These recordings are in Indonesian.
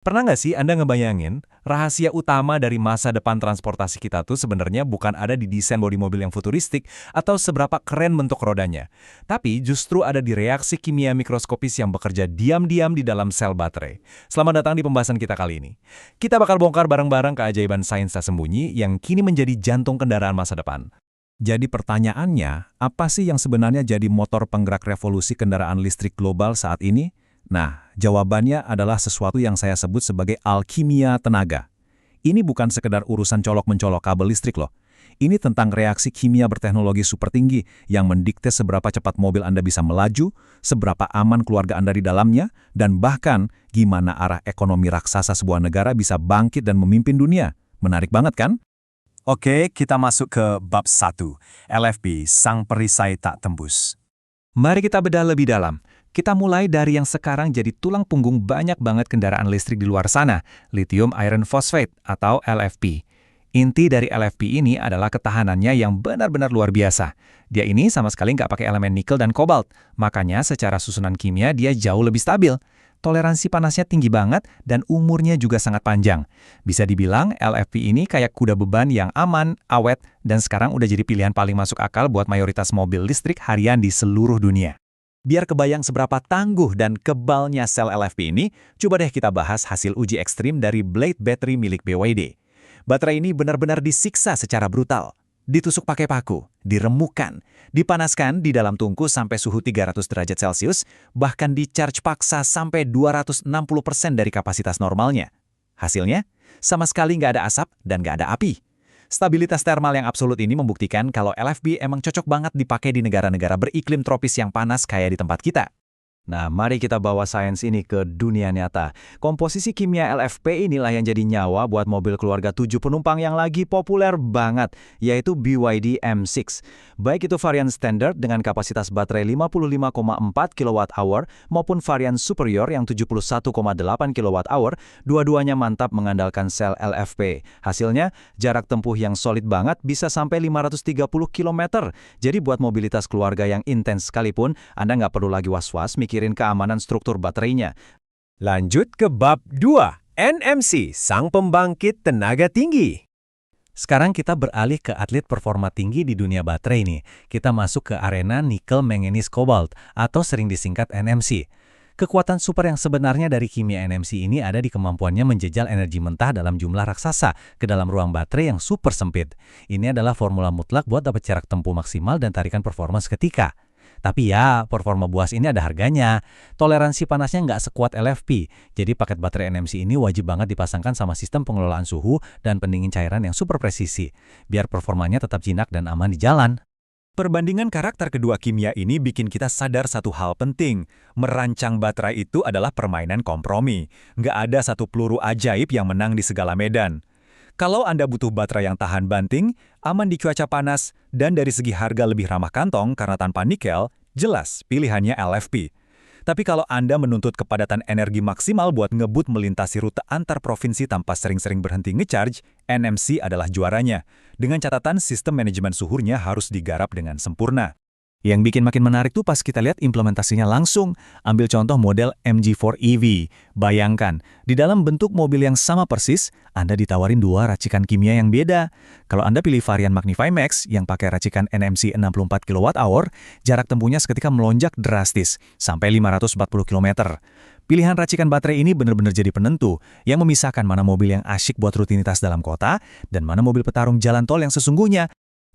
Pernah nggak sih Anda ngebayangin, rahasia utama dari masa depan transportasi kita tuh sebenarnya bukan ada di desain bodi mobil yang futuristik atau seberapa keren bentuk rodanya. Tapi justru ada di reaksi kimia mikroskopis yang bekerja diam-diam di dalam sel baterai. Selamat datang di pembahasan kita kali ini. Kita bakal bongkar bareng-bareng keajaiban sains tak sembunyi yang kini menjadi jantung kendaraan masa depan. Jadi pertanyaannya, apa sih yang sebenarnya jadi motor penggerak revolusi kendaraan listrik global saat ini? Nah, jawabannya adalah sesuatu yang saya sebut sebagai alkimia tenaga. Ini bukan sekedar urusan colok-mencolok kabel listrik loh. Ini tentang reaksi kimia berteknologi super tinggi yang mendikte seberapa cepat mobil Anda bisa melaju, seberapa aman keluarga Anda di dalamnya, dan bahkan gimana arah ekonomi raksasa sebuah negara bisa bangkit dan memimpin dunia. Menarik banget kan? Oke, kita masuk ke bab 1, LFP, sang perisai tak tembus. Mari kita bedah lebih dalam. Kita mulai dari yang sekarang jadi tulang punggung banyak banget kendaraan listrik di luar sana, lithium iron phosphate atau LFP. Inti dari LFP ini adalah ketahanannya yang benar-benar luar biasa. Dia ini sama sekali nggak pakai elemen nikel dan kobalt, makanya secara susunan kimia dia jauh lebih stabil. Toleransi panasnya tinggi banget dan umurnya juga sangat panjang. Bisa dibilang LFP ini kayak kuda beban yang aman, awet, dan sekarang udah jadi pilihan paling masuk akal buat mayoritas mobil listrik harian di seluruh dunia. Biar kebayang seberapa tangguh dan kebalnya sel LFP ini, coba deh kita bahas hasil uji ekstrim dari Blade Battery milik BYD. Baterai ini benar-benar disiksa secara brutal. Ditusuk pakai paku, diremukkan, dipanaskan di dalam tungku sampai suhu 300 derajat Celcius, bahkan di-charge paksa sampai 260% dari kapasitas normalnya. Hasilnya, sama sekali nggak ada asap dan nggak ada api. Stabilitas termal yang absolut ini membuktikan kalau LFP emang cocok banget dipakai di negara-negara beriklim tropis yang panas kayak di tempat kita. Nah, mari kita bawa sains ini ke dunia nyata. Komposisi kimia LFP inilah yang jadi nyawa buat mobil keluarga 7 penumpang yang lagi populer banget, yaitu BYD M6. Baik itu varian standar dengan kapasitas baterai 55,4 kWh maupun varian superior yang 71,8 kWh, dua-duanya mantap mengandalkan sel LFP. Hasilnya, jarak tempuh yang solid banget bisa sampai 530 km. Jadi buat mobilitas keluarga yang intens sekalipun, Anda nggak perlu lagi was-was mikirin keamanan struktur baterainya. Lanjut ke bab 2, NMC, sang pembangkit tenaga tinggi. Sekarang kita beralih ke atlet performa tinggi di dunia baterai nih. Kita masuk ke arena nikel manganese cobalt atau sering disingkat NMC. Kekuatan super yang sebenarnya dari kimia NMC ini ada di kemampuannya menjejal energi mentah dalam jumlah raksasa ke dalam ruang baterai yang super sempit. Ini adalah formula mutlak buat dapat jarak tempuh maksimal dan tarikan performa seketika. Tapi ya, performa buas ini ada harganya. Toleransi panasnya nggak sekuat LFP, jadi paket baterai NMC ini wajib banget dipasangkan sama sistem pengelolaan suhu dan pendingin cairan yang super presisi, biar performanya tetap jinak dan aman di jalan. Perbandingan karakter kedua kimia ini bikin kita sadar satu hal penting. Merancang baterai itu adalah permainan kompromi. Nggak ada satu peluru ajaib yang menang di segala medan. Kalau Anda butuh baterai yang tahan banting, aman di cuaca panas, dan dari segi harga lebih ramah kantong karena tanpa nikel, jelas pilihannya LFP. Tapi kalau Anda menuntut kepadatan energi maksimal buat ngebut melintasi rute antar provinsi tanpa sering-sering berhenti ngecharge, NMC adalah juaranya. Dengan catatan sistem manajemen suhunya harus digarap dengan sempurna. Yang bikin makin menarik tuh pas kita lihat implementasinya langsung. Ambil contoh model MG4 EV. Bayangkan, di dalam bentuk mobil yang sama persis, Anda ditawarin dua racikan kimia yang beda. Kalau Anda pilih varian Magnify Max yang pakai racikan NMC 64 kWh, jarak tempuhnya seketika melonjak drastis, sampai 540 km. Pilihan racikan baterai ini benar-benar jadi penentu, yang memisahkan mana mobil yang asyik buat rutinitas dalam kota, dan mana mobil petarung jalan tol yang sesungguhnya.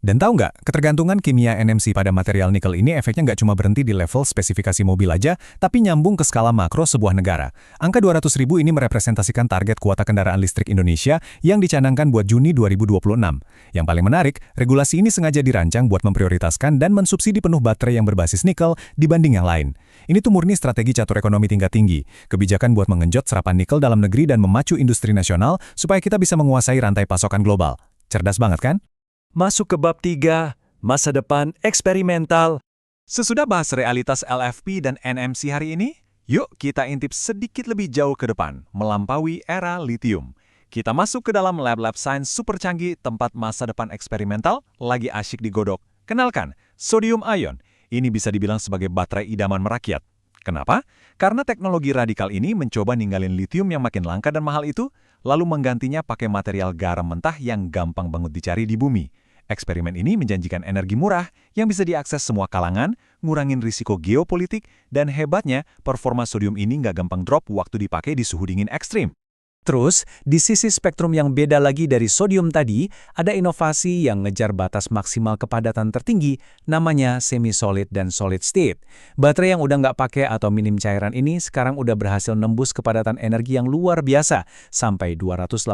Dan tahu nggak, ketergantungan kimia NMC pada material nikel ini efeknya nggak cuma berhenti di level spesifikasi mobil aja, tapi nyambung ke skala makro sebuah negara. Angka 200.000 ini merepresentasikan target kuota kendaraan listrik Indonesia yang dicanangkan buat Juni 2026. Yang paling menarik, regulasi ini sengaja dirancang buat memprioritaskan dan mensubsidi penuh baterai yang berbasis nikel dibanding yang lain. Ini tuh murni strategi catur ekonomi tingkat tinggi, kebijakan buat mengenjot serapan nikel dalam negeri dan memacu industri nasional supaya kita bisa menguasai rantai pasokan global. Cerdas banget kan? Masuk ke bab 3, masa depan eksperimental. Sesudah bahas realitas LFP dan NMC hari ini, yuk kita intip sedikit lebih jauh ke depan, melampaui era lithium. Kita masuk ke dalam lab-lab sains super canggih tempat masa depan eksperimental lagi asyik digodok. Kenalkan, sodium ion. Ini bisa dibilang sebagai baterai idaman merakyat. Kenapa? Karena teknologi radikal ini mencoba ninggalin litium yang makin langka dan mahal itu, lalu menggantinya pakai material garam mentah yang gampang banget dicari di bumi. Eksperimen ini menjanjikan energi murah yang bisa diakses semua kalangan, ngurangin risiko geopolitik, dan hebatnya, performa sodium ini nggak gampang drop waktu dipakai di suhu dingin ekstrim. Terus, di sisi spektrum yang beda lagi dari sodium tadi, ada inovasi yang ngejar batas maksimal kepadatan tertinggi, namanya semi-solid dan solid state. Baterai yang udah nggak pakai atau minim cairan ini sekarang udah berhasil nembus kepadatan energi yang luar biasa, sampai 288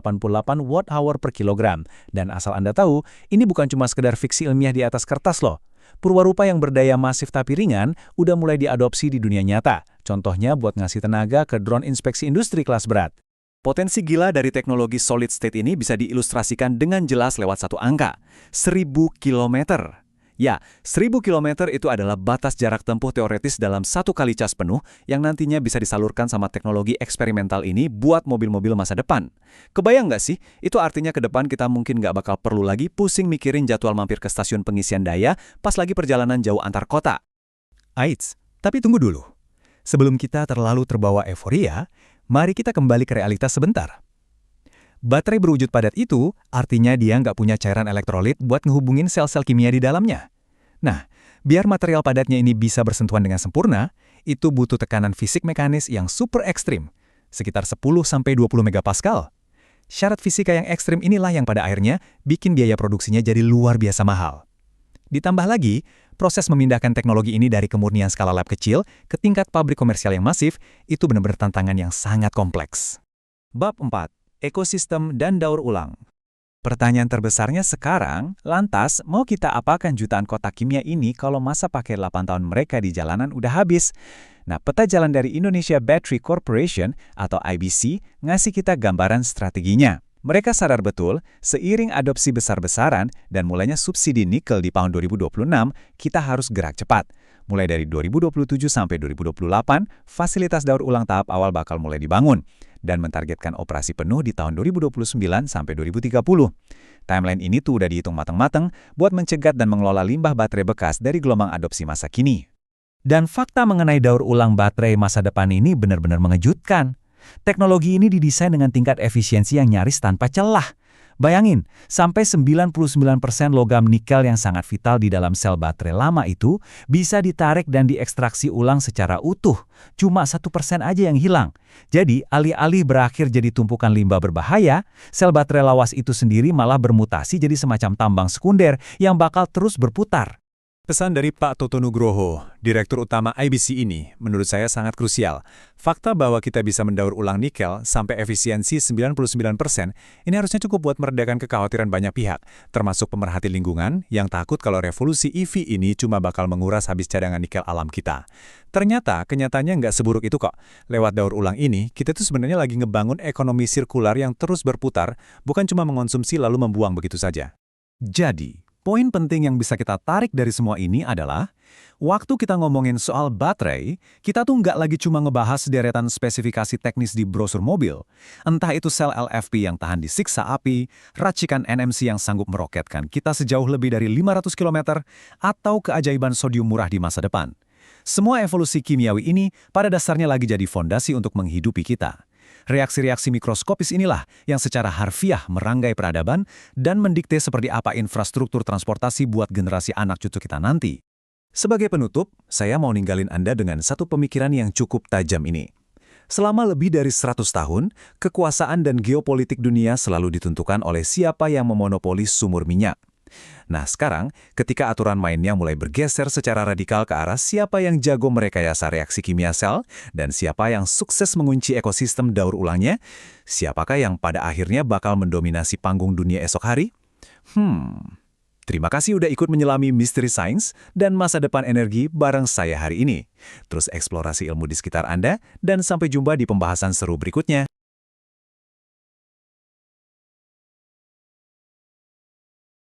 watt-hour per kilogram. Dan asal Anda tahu, ini bukan cuma sekedar fiksi ilmiah di atas kertas loh. Purwarupa yang berdaya masif tapi ringan udah mulai diadopsi di dunia nyata. Contohnya buat ngasih tenaga ke drone inspeksi industri kelas berat. Potensi gila dari teknologi solid state ini bisa diilustrasikan dengan jelas lewat satu angka, 1000 km. Ya, 1000 km itu adalah batas jarak tempuh teoretis dalam satu kali cas penuh yang nantinya bisa disalurkan sama teknologi eksperimental ini buat mobil-mobil masa depan. Kebayang nggak sih? Itu artinya ke depan kita mungkin nggak bakal perlu lagi pusing mikirin jadwal mampir ke stasiun pengisian daya pas lagi perjalanan jauh antar kota. Aits, tapi tunggu dulu. Sebelum kita terlalu terbawa euforia, mari kita kembali ke realitas sebentar. Baterai berwujud padat itu artinya dia nggak punya cairan elektrolit buat ngehubungin sel-sel kimia di dalamnya. Nah, biar material padatnya ini bisa bersentuhan dengan sempurna, itu butuh tekanan fisik mekanis yang super ekstrim, sekitar 10-20 megapascal. Syarat fisika yang ekstrim inilah yang pada akhirnya bikin biaya produksinya jadi luar biasa mahal. Ditambah lagi, proses memindahkan teknologi ini dari kemurnian skala lab kecil ke tingkat pabrik komersial yang masif itu benar-benar tantangan yang sangat kompleks. Bab 4. Ekosistem dan daur ulang. Pertanyaan terbesarnya sekarang, lantas mau kita apakan jutaan kotak kimia ini kalau masa pakai 8 tahun mereka di jalanan udah habis? Nah, peta jalan dari Indonesia Battery Corporation atau IBC ngasih kita gambaran strateginya. Mereka sadar betul, seiring adopsi besar-besaran dan mulainya subsidi nikel di tahun 2026, kita harus gerak cepat. Mulai dari 2027 sampai 2028, fasilitas daur ulang tahap awal bakal mulai dibangun dan mentargetkan operasi penuh di tahun 2029 sampai 2030. Timeline ini tuh udah dihitung matang-matang buat mencegat dan mengelola limbah baterai bekas dari gelombang adopsi masa kini. Dan fakta mengenai daur ulang baterai masa depan ini benar-benar mengejutkan. Teknologi ini didesain dengan tingkat efisiensi yang nyaris tanpa celah. Bayangin, sampai 99% logam nikel yang sangat vital di dalam sel baterai lama itu bisa ditarik dan diekstraksi ulang secara utuh. Cuma 1% aja yang hilang. Jadi, alih-alih berakhir jadi tumpukan limbah berbahaya, sel baterai lawas itu sendiri malah bermutasi jadi semacam tambang sekunder yang bakal terus berputar. Pesan dari Pak Toto Nugroho, Direktur Utama IBC ini, menurut saya sangat krusial. Fakta bahwa kita bisa mendaur ulang nikel sampai efisiensi 99%, ini harusnya cukup buat meredakan kekhawatiran banyak pihak, termasuk pemerhati lingkungan yang takut kalau revolusi EV ini cuma bakal menguras habis cadangan nikel alam kita. Ternyata, kenyataannya nggak seburuk itu kok. Lewat daur ulang ini, kita tuh sebenarnya lagi ngebangun ekonomi sirkular yang terus berputar, bukan cuma mengonsumsi lalu membuang begitu saja. Jadi, poin penting yang bisa kita tarik dari semua ini adalah, waktu kita ngomongin soal baterai, kita tuh nggak lagi cuma ngebahas deretan spesifikasi teknis di brosur mobil. Entah itu sel LFP yang tahan disiksa api, racikan NMC yang sanggup meroketkan kita sejauh lebih dari 500 km, atau keajaiban sodium murah di masa depan. Semua evolusi kimiawi ini pada dasarnya lagi jadi fondasi untuk menghidupi kita. Reaksi-reaksi mikroskopis inilah yang secara harfiah merangkai peradaban dan mendikte seperti apa infrastruktur transportasi buat generasi anak cucu kita nanti. Sebagai penutup, saya mau ninggalin Anda dengan satu pemikiran yang cukup tajam ini. Selama lebih dari 100 tahun, kekuasaan dan geopolitik dunia selalu ditentukan oleh siapa yang memonopoli sumur minyak. Nah sekarang, ketika aturan mainnya mulai bergeser secara radikal ke arah siapa yang jago merekayasa reaksi kimia sel dan siapa yang sukses mengunci ekosistem daur ulangnya, siapakah yang pada akhirnya bakal mendominasi panggung dunia esok hari? Terima kasih udah ikut menyelami misteri sains dan masa depan energi bareng saya hari ini. Terus eksplorasi ilmu di sekitar Anda dan sampai jumpa di pembahasan seru berikutnya.